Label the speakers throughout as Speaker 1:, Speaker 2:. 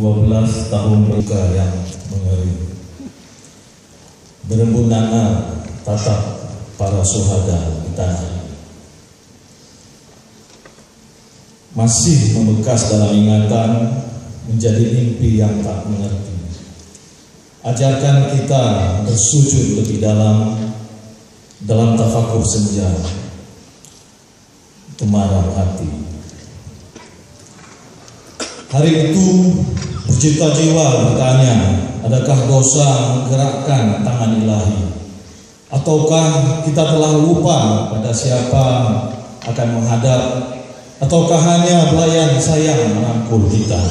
Speaker 1: 12 tahun berduka yang mengering, berembun nanar tatap para syuhada di tanah ini, masih membekas dalam ingatan, menjadi mimpi yang tak mengerti. Ajarkan kita bersujud lebih dalam tafakur senja, temaram hati. Hari itu berjuta jiwa bertanya, adakah dosa menggerakkan tangan ilahi? Ataukah kita telah lupa pada siapa akan menghadap? Ataukah hanya pelayan sayang merangkul kita?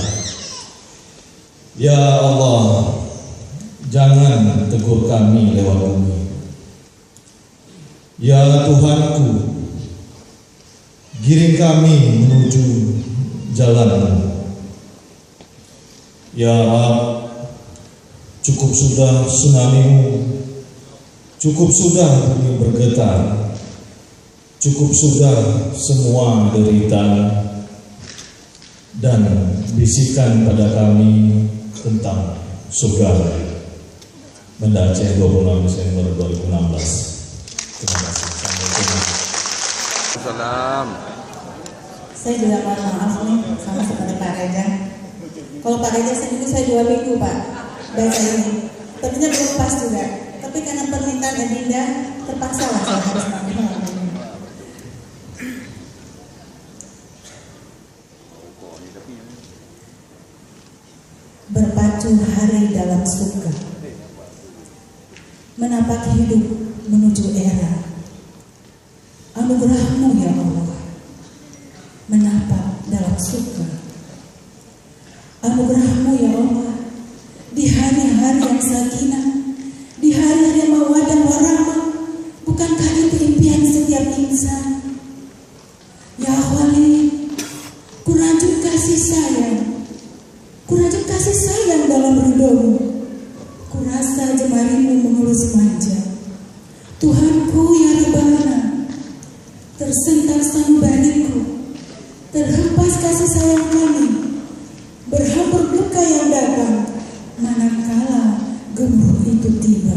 Speaker 1: Ya Allah, jangan tegur kami lewat bumi. Ya Tuhanku, giring kami menuju jalan-Mu. Ya Rab, cukup sudah tsunami-Mu, cukup sudah bumi bergetar, cukup sudah semua derita, dan bisikan pada kami tentang surga. Banda Aceh 26 Desember 2016. Terima kasih.
Speaker 2: Assalamualaikum.
Speaker 3: Saya juga mohon maaf nih sama seperti Pak Reza. Kalau Pak Reza sendiri saya 2 minggu Pak bahasa ini, tentunya belum pas juga. Tapi karena permintaan Adinda terpaksa lah saya harus melakukan. Berpacu hari dalam suka, menapak hidup menuju era. Anugerah-Mu ya Allah, menapak dalam suka. Anugerah-Mu ya Allah, di hari-hari yang sakinah, di hari-hari yang mawaddah warahmah. Bukankah itu impian setiap insan? Ya Wali, kurajut kasih sayang, kurajut kasih sayang dalam ridho-Mu. Kurasa jemari-Mu mengelus manja. Tuhanku ya Rabbana, tersentak sanubariku, terhempas kasih sayang kami, berhampur duka yang datang, manakala gemuruh itu tiba.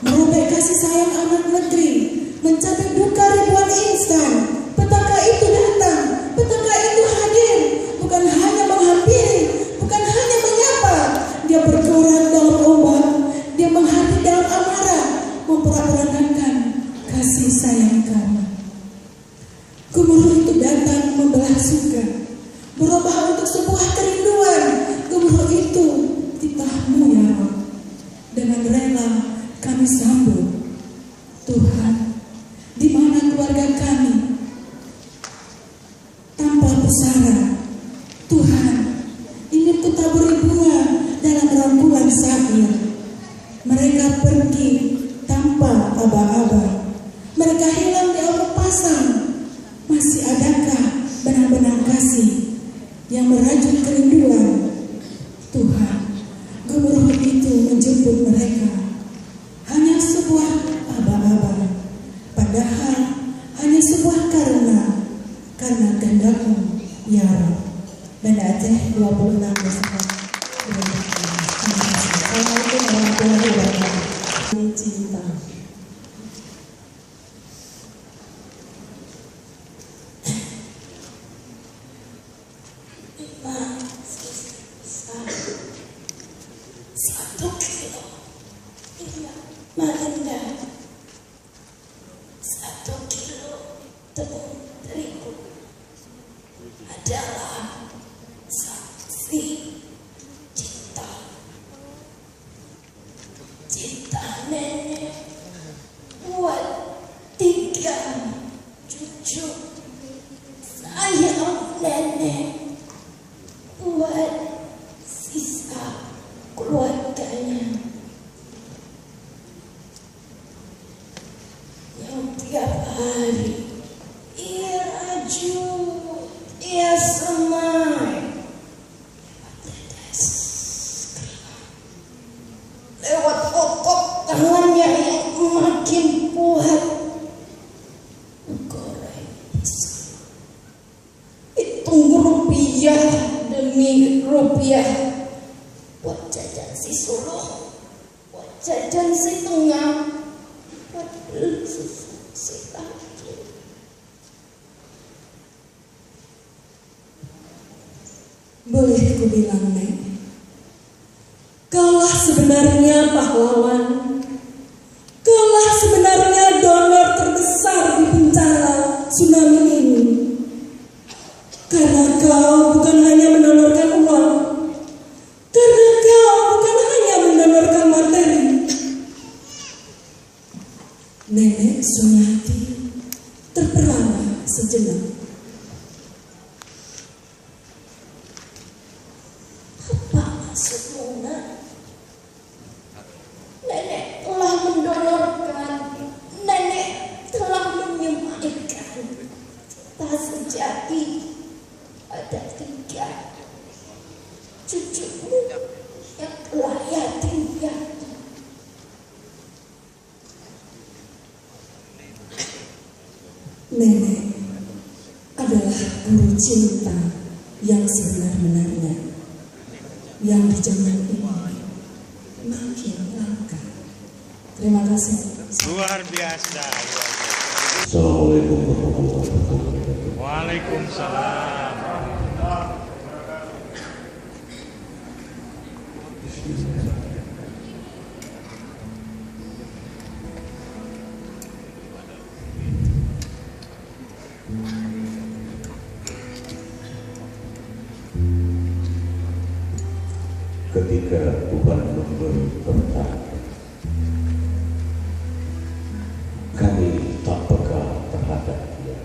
Speaker 3: Merobek kasih sayang anak negeri, mencapai duka ribuan insan. Petaka itu datang, petaka itu hadir, bukan hanya menghampiri, bukan hanya menyapa. Dia bergorak dalam ombak, dia menghati dalam amarah, memperak-perankan kasih sayang kami. Gemuruh itu datang membelah suka, berubah untuk sebuah kerinduan. Gemuruh itu titah-Mu ya Allah, dengan rela kami sambut. Tuhan, di mana keluarga kami tanpa pusara? Tuhan, ingin Ku taburi bunga dalam rangkulan syair. Mereka pergi tanpa aba-aba, mereka hilang di awan pasang. Masih adakah benang-benang kasih yang merajut kerinduan? Tuhan, gemuruh itu menjemput mereka, hanya sebuah aba-aba, padahal hanya sebuah karena kehendak-Mu ya Rabb. Banda Aceh 26 Desember 2016. Assalamualaikum warahmatullahi wabarakatuh. Cinta.
Speaker 4: Satu kilo Malinda, 1 kilo tepung terigu adalah saksi cinta. Cinta nenek buat 3 cucu, sayang nenek buat sisa keluarganya yang tiap hari ia rajut, ia semai tetes lewat otot tangannya yang makin kuat goreng pisang, hitung rupiah rupiah demi rupiah buat jajan si sulung, buat jajan si tengah, buat beli susu si laki.
Speaker 2: Boleh ku bilang, Nek, kaulah sebenarnya pahlawan, kaulah sebenarnya donor terbesar di bencana tsunami ini. Karena kau bukan hanya mendonorkan uang, karena kau bukan hanya mendonorkan materi. Nenek Sunyati terperangah sejenak.
Speaker 4: Apa maksudmu, Nak? Nenek telah mendonorkan, nenek telah menyemaikan cinta sejati. Ada 3 cucumu yang telah yatim piatu.
Speaker 2: Nenek adalah guru cinta yang sebenar-benarnya, yang di zaman ini makin langka. Terima kasih.
Speaker 5: Luar biasa.
Speaker 6: Assalamualaikum warahmatullahi wabarakatuh.
Speaker 5: Waalaikumsalam.
Speaker 6: Ketika Tuhan memberi berkat, kami tak peka terhadap Dia.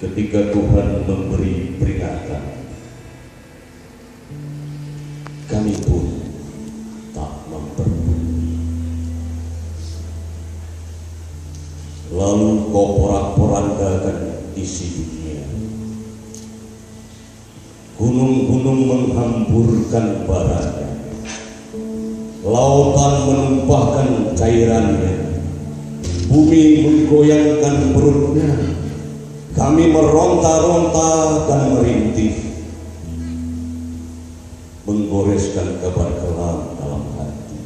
Speaker 6: Ketika Tuhan memberi peringatan, kami pun tak memperdulikan. Lalu kau porak-porandakan isi dunia. Gunung-gunung menghamburkan baranya, lautan menumpahkan cairannya, bumi menggoyangkan perutnya. Kami meronta-ronta dan merintih, menggoreskan kabar kelam dalam hati.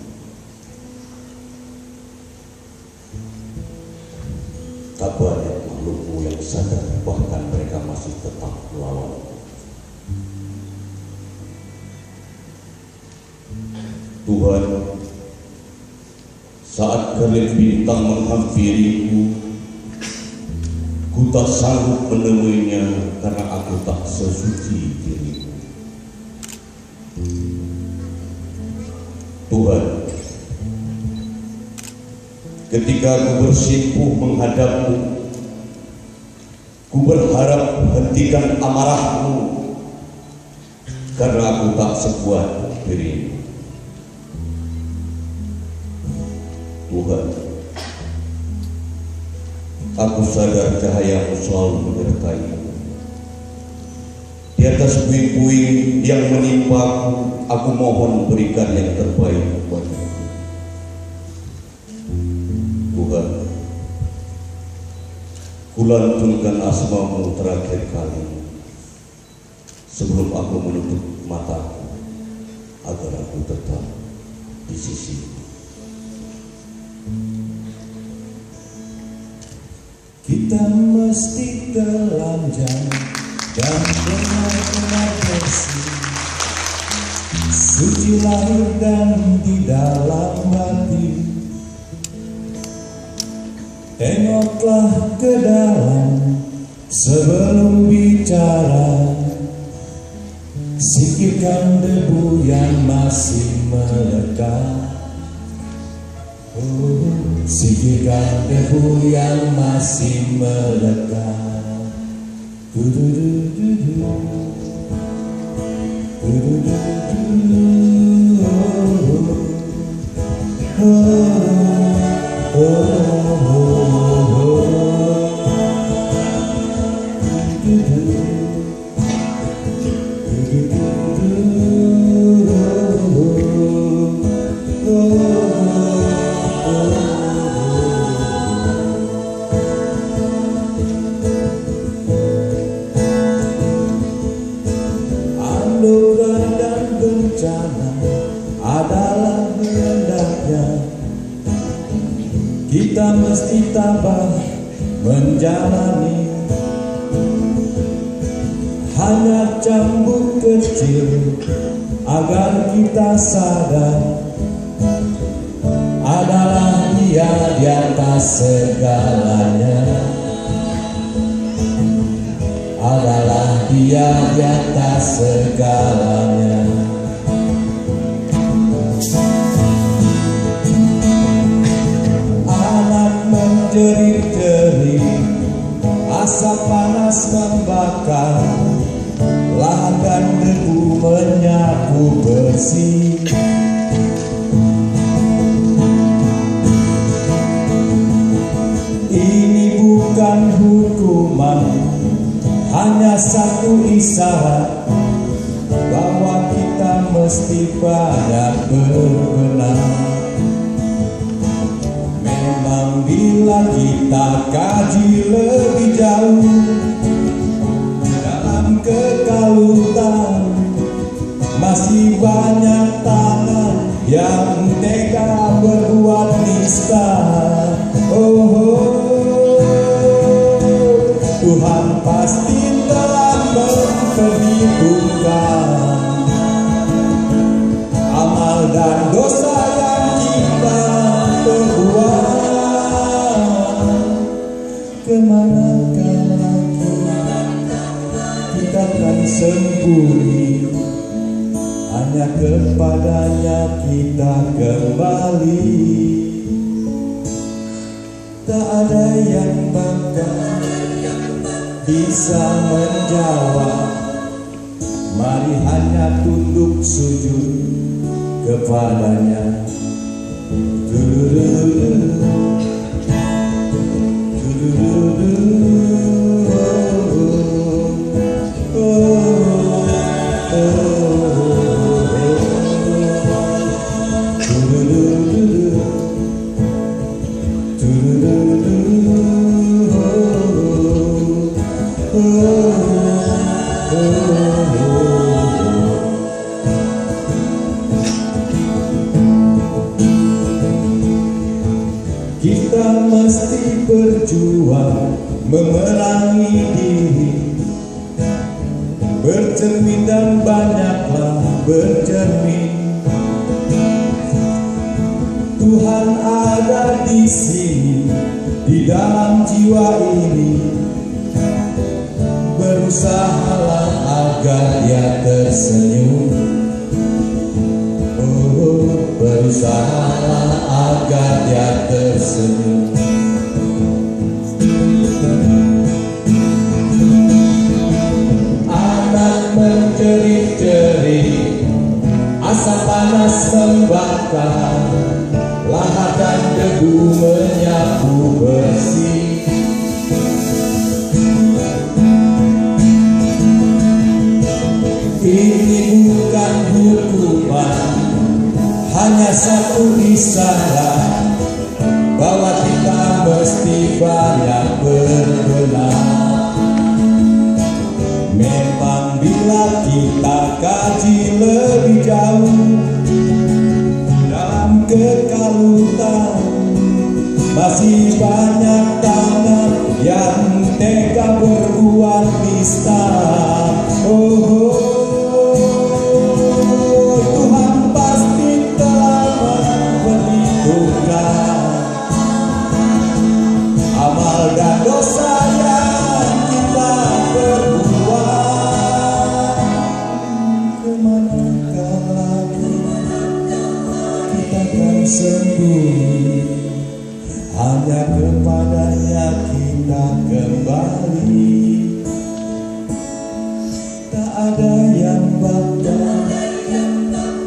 Speaker 6: Tak banyak makhlukmu yang sadar, bahkan mereka masih tetap melawan. Tuhan, saat kerlip bintang menghampiriku, ku tak sanggup menemuinya karena aku tak sesuci diriku. Tuhan, ketika aku bersimpuh menghadapmu, ku berharap hentikan amarahmu karena aku tak sekuat dirimu. Tuhan, aku sadar cahayamu selalu menyertai. Di atas puing-puing yang menimpaku, aku mohon berikan yang terbaik buatku. Tuhan, kulantunkan asmamu terakhir kali sebelum aku menutup mataku agar aku tetap di sisimu.
Speaker 1: Kita mesti telanjang dan benar-benar bersih, suci lahir dan di dalam hati. Tengoklah ke dalam sebelum bicara, singkirkan debu yang masih melekat. Singkirkan debu yang masih melekat. mesti tabah menjalani. Hanya cambuk kecil agar kita sadar adalah Dia di atas segalanya. Adalah Dia di atas segalanya. Anak menjerit-jerit, asap panas membakar, lahan dan debu menyapu bersih. Ini bukan hukuman, hanya satu isyarat bahwa kita mesti banyak berbenah. Memang bila kita kaji lebih jauh dalam kekalutan, masih banyak tangan yang tega berbuat nista. Tuhan pasti telah memperhitungkan amal dan dosa yang kita perbuat. Kemanakah lagi kita akan sembunyi, hanya kepadanya kita kembali. Tak ada yang bakal bisa menjawab, mari hanya tunduk sujud kepadanya. Kita mesti berjuang memerangi diri, bercermin dan banyaklah bercermin. Tuhan ada di sini, di dalam jiwa ini. Berusahalah agar Dia tersenyum. Berusahalah agar Dia tersenyum. Anak menjerit-jerit, asap panas membakar, lahar dan debu menyapu bersih. Ini bukan hukuman, hanya satu isyarat bahwa kita mesti banyak berbenah. Memang bila kita kaji lebih jauh dalam kekalutan, masih banyak tangan yang tega berbuat nista. Tuhan pasti telah memperhitungkan amal dan dosa yang kita perbuat. Kemanakah lagi kita akan sembunyi, hanya kepadanya kita kembali. Tak ada yang bakal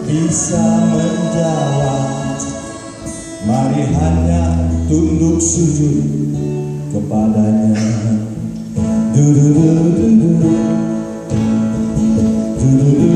Speaker 1: bisa menjawab, mari hanya tunduk sujud kepadanya. Du-du-du-du-du. Du-du-du.